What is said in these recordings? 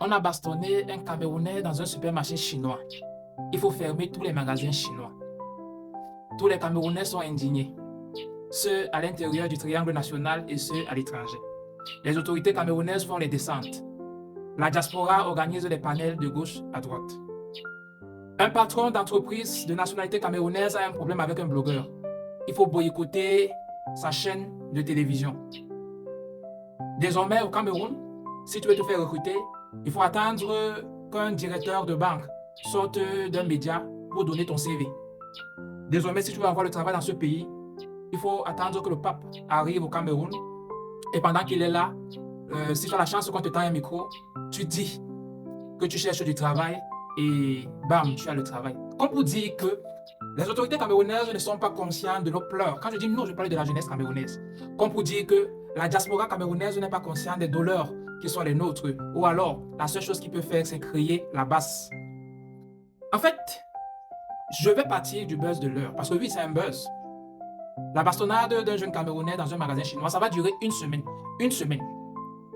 On a bastonné un Camerounais dans un supermarché chinois. Il faut fermer tous les magasins chinois. Tous les Camerounais sont indignés, ceux à l'intérieur du triangle national et ceux à l'étranger. Les autorités camerounaises font les descentes. La diaspora organise les panels de gauche à droite. Un patron d'entreprise de nationalité camerounaise a un problème avec un blogueur. Il faut boycotter sa chaîne de télévision. Désormais, au Cameroun, si tu veux te faire recruter, il faut attendre qu'un directeur de banque sorte d'un média pour donner ton CV. Désormais, si tu veux avoir le travail dans ce pays, il faut attendre que le pape arrive au Cameroun. Et pendant qu'il est là, si tu as la chance qu'on te tend un micro, tu dis que tu cherches du travail et bam, tu as le travail. Comme pour dire que les autorités camerounaises ne sont pas conscientes de nos pleurs. Quand je dis nous, je parle de la jeunesse camerounaise. Comme pour dire que la diaspora camerounaise n'est pas consciente des douleurs qui sont les nôtres. Ou alors, la seule chose qu'il peut faire, c'est créer la basse. En fait, je vais partir du buzz de l'heure. Parce que oui, c'est un buzz. La bastonnade d'un jeune Camerounais dans un magasin chinois, ça va durer une semaine. Une semaine.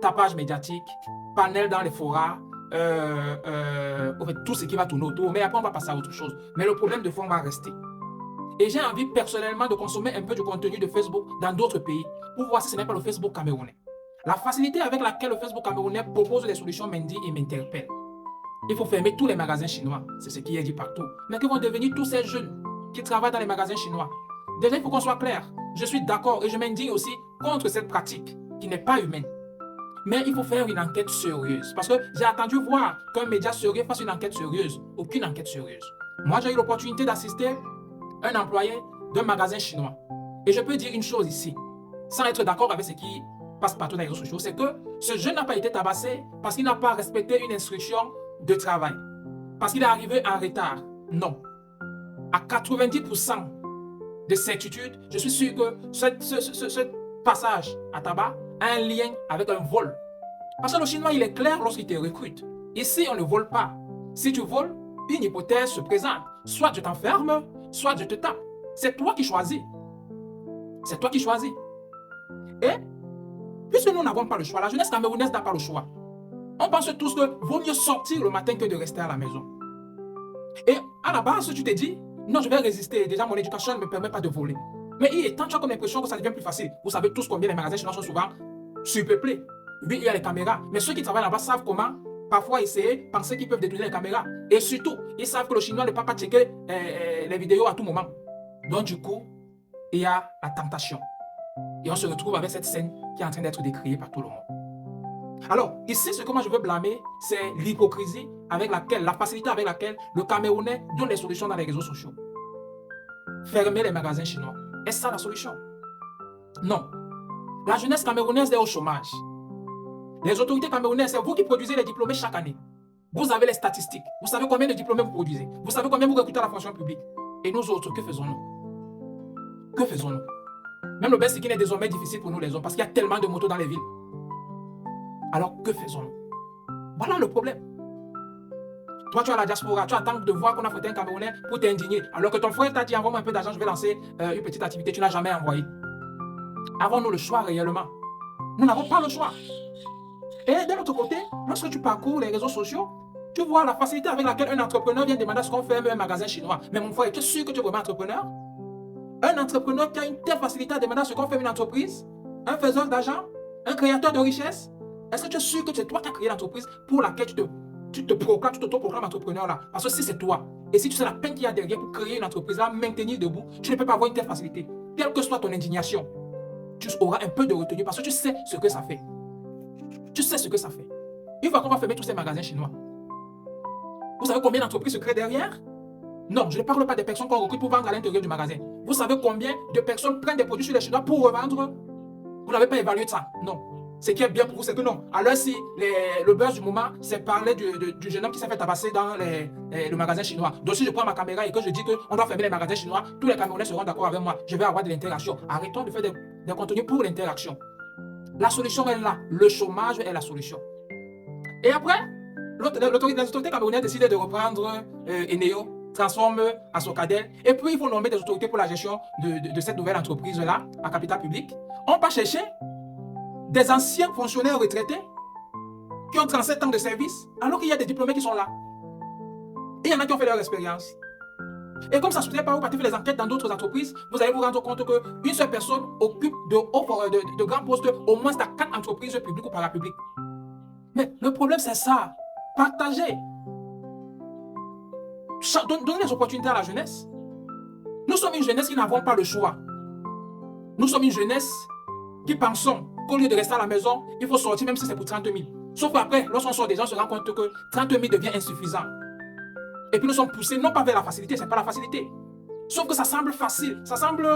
Tapage médiatique, panel dans les forats, en fait, tout ce qui va tourner autour. Mais après, on va passer à autre chose. Mais le problème de fond va rester. Et j'ai envie personnellement de consommer un peu du contenu de Facebook dans d'autres pays pour voir si ce n'est pas le Facebook camerounais. La facilité avec laquelle le Facebook camerounais propose des solutions m'indigne et m'interpelle. Il faut fermer tous les magasins chinois, c'est ce qui est dit partout. Mais que vont devenir tous ces jeunes qui travaillent dans les magasins chinois? Déjà, il faut qu'on soit clair. Je suis d'accord et je m'indigne aussi contre cette pratique qui n'est pas humaine. Mais il faut faire une enquête sérieuse. Parce que j'ai attendu voir qu'un média sérieux fasse une enquête sérieuse. Aucune enquête sérieuse. Moi, j'ai eu l'opportunité d'assister un employé d'un magasin chinois. Et je peux dire une chose ici, sans être d'accord avec ce qui passe partout dans les réseaux sociaux, c'est que ce jeune n'a pas été tabassé parce qu'il n'a pas respecté une instruction de travail. Parce qu'il est arrivé en retard. Non. À 90% de certitude, je suis sûr que ce passage à tabac a un lien avec un vol. Parce que le chinois, il est clair lorsqu'il te recrute. Ici, on ne vole pas. Si tu voles, une hypothèse se présente. Soit je t'enferme, soit je te tape. C'est toi qui choisis. C'est toi qui choisis. Et, puisque nous n'avons pas le choix, la jeunesse camerounaise n'a pas le choix. On pense tous que vaut mieux sortir le matin que de rester à la maison. Et à la base, tu te dis, non, je vais résister. Déjà, mon éducation ne me permet pas de voler. Mais il est temps, tu as comme l'impression que ça devient plus facile. Vous savez tous combien les magasins chinois sont souvent surpeuplés. Oui, il y a les caméras. Mais ceux qui travaillent là-bas savent comment parfois essayer, penser qu'ils peuvent détruire les caméras. Et surtout, ils savent que le chinois ne peut pas checker les vidéos à tout moment. Donc du coup, il y a la tentation. Et on se retrouve avec cette scène qui est en train d'être décriée par tout le monde. Alors, ici, ce que moi je veux blâmer, c'est l'hypocrisie avec laquelle, la facilité avec laquelle le Camerounais donne les solutions dans les réseaux sociaux. Fermer les magasins chinois. Est-ce ça la solution? Non. La jeunesse camerounaise est au chômage. Les autorités camerounaises, c'est vous qui produisez les diplômés chaque année. Vous avez les statistiques. Vous savez combien de diplômés vous produisez. Vous savez combien vous recrutez à la fonction publique. Et nous autres, que faisons-nous? Que faisons-nous? Même le basic est désormais difficile pour nous les hommes parce qu'il y a tellement de motos dans les villes. Alors, que faisons-nous? Voilà le problème. Toi, tu as la diaspora, tu attends de voir qu'on a fouetté un Camerounais pour t'indigner. Alors que ton frère t'a dit, envoie-moi un peu d'argent, je vais lancer une petite activité, tu n'as jamais envoyé. Avons-nous le choix réellement? Nous n'avons pas le choix. Et d'un autre côté, lorsque tu parcours les réseaux sociaux, tu vois la facilité avec laquelle un entrepreneur vient demander à ce qu'on ferme un magasin chinois. Mais mon frère, tu es sûr que tu es vraiment entrepreneur? Un entrepreneur qui a une telle facilité à demander à ce qu'on ferme une entreprise, un faiseur d'argent, un créateur de richesse, est-ce que tu es sûr que c'est toi qui as créé l'entreprise pour laquelle tu t'auto-proclames entrepreneur là? Parce que si c'est toi, et si tu sais la peine qu'il y a derrière pour créer une entreprise, la maintenir debout, tu ne peux pas avoir une telle facilité. Quelle que soit ton indignation, tu auras un peu de retenue parce que tu sais ce que ça fait. Tu sais ce que ça fait. Une fois qu'on va fermer tous ces magasins chinois, vous savez combien d'entreprises se créent derrière? Non, je ne parle pas des personnes qu'on recrute pour vendre à l'intérieur du magasin. Vous savez combien de personnes prennent des produits sur les chinois pour revendre? Vous n'avez pas évalué ça? Non. Ce qui est bien pour vous, c'est que non. Alors si le buzz du moment, c'est parler du jeune homme qui s'est fait tabasser dans le magasin chinois. Donc si je prends ma caméra et que je dis qu'on doit fermer les magasins chinois, tous les Camerounais seront d'accord avec moi. Je vais avoir de l'interaction. Arrêtons de faire des contenus pour l'interaction. La solution est là. Le chômage est la solution. Et après, les autorités camerounaises décident de reprendre Eneo, transforme à Socadel, et puis il faut nommer des autorités pour la gestion de cette nouvelle entreprise-là, à capital public. On va chercher des anciens fonctionnaires retraités qui ont 37 ans de service, alors qu'il y a des diplômés qui sont là. Et il y en a qui ont fait leur expérience. Et comme ça ne se fait pas, vous partez faire les enquêtes dans d'autres entreprises, vous allez vous rendre compte qu'une seule personne occupe de grands postes, au moins dans 4 entreprises publiques ou parapubliques. Mais le problème, c'est ça. Partagez. Donnez les opportunités à la jeunesse. Nous sommes une jeunesse qui n'avons pas le choix. Nous sommes une jeunesse qui pensons qu'au lieu de rester à la maison, il faut sortir même si c'est pour 30 000. Sauf qu'après, lorsqu'on sort des gens, on se rend compte que 30 000 devient insuffisant. Et puis nous sommes poussés non pas vers la facilité, c'est pas la facilité. Sauf que ça semble facile, ça semble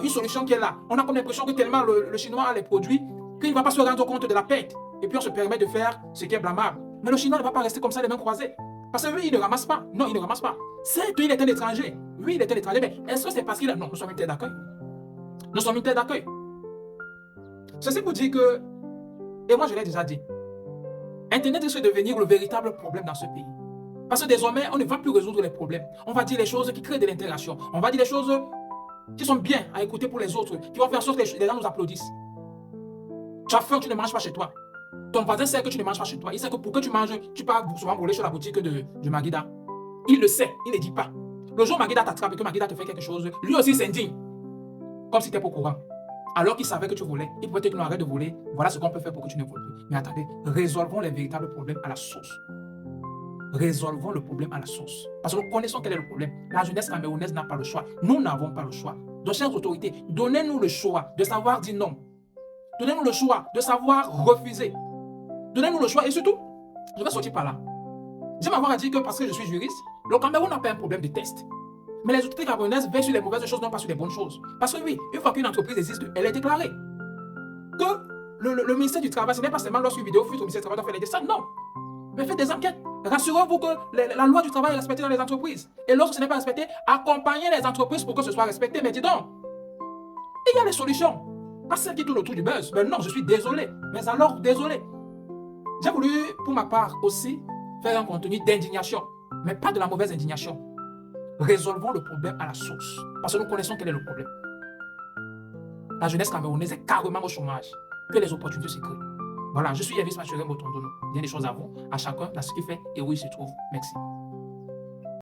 une solution qui est là. On a comme l'impression que tellement le Chinois a les produits qu'il ne va pas se rendre compte de la perte. Et puis on se permet de faire ce qui est blâmable. Mais le Chinois ne va pas rester comme ça les mains croisées. Parce que lui, il ne ramasse pas. Non, il ne ramasse pas. Certes, il est un étranger. Oui, il est un étranger, mais est-ce que c'est parce qu'il a... Non, nous sommes une terre d'accueil. Nous sommes une terre d'accueil. Ceci pour dire que, et moi je l'ai déjà dit, Internet risque de devenir le véritable problème dans ce pays. Parce que désormais, on ne va plus résoudre les problèmes. On va dire les choses qui créent de l'interaction. On va dire les choses qui sont bien à écouter pour les autres, qui vont faire en sorte que les gens nous applaudissent. Tu as faim, tu ne manges pas chez toi. Ton voisin sait que tu ne manges pas chez toi. Il sait que pour que tu manges, tu pars souvent brûler sur la boutique de Magida. Il le sait, il ne dit pas. Le jour où Magida t'attrape et que Magida te fait quelque chose, lui aussi s'indigne. Comme si tu étais pas au courant. Alors qu'il savait que tu volais, il pouvait te dire non, arrête de voler. Voilà ce qu'on peut faire pour que tu ne voles plus. Mais attendez, résolvons les véritables problèmes à la source. Résolvons le problème à la source. Parce que nous connaissons quel est le problème. La jeunesse camerounaise n'a pas le choix. Nous n'avons pas le choix. Donc, chères autorités, donnez-nous le choix de savoir dire non. Donnez-nous le choix de savoir refuser. Donnez-nous le choix. Et surtout, je vais sortir par là. J'aime avoir à dire que parce que je suis juriste, le Cameroun n'a pas un problème de test. Mais les autorités camerounaises veillent sur les mauvaises choses, non pas sur les bonnes choses. Parce que oui, une fois qu'une entreprise existe, elle est déclarée. Que le ministère du Travail, ce n'est pas seulement lorsqu'une vidéo fuite au ministère du Travail, on fait les dessins. Non. Mais faites des enquêtes. Rassurez-vous que la loi du travail est respectée dans les entreprises. Et lorsque ce n'est pas respecté, accompagnez les entreprises pour que ce soit respecté. Mais dis donc, il y a des solutions. Pas celles qui tournent autour du buzz. Mais non, je suis désolé. Mais alors, désolé. J'ai voulu, pour ma part aussi, faire un contenu d'indignation. Mais pas de la mauvaise indignation. Résolvons le problème à la source. Parce que nous connaissons quel est le problème. La jeunesse camerounaise est carrément au chômage. Que les opportunités se créent. Voilà, je suis Yavis Mathurin Botondono. Bien des choses à vous, à chacun, dans ce qu'il fait et où il se trouve. Merci.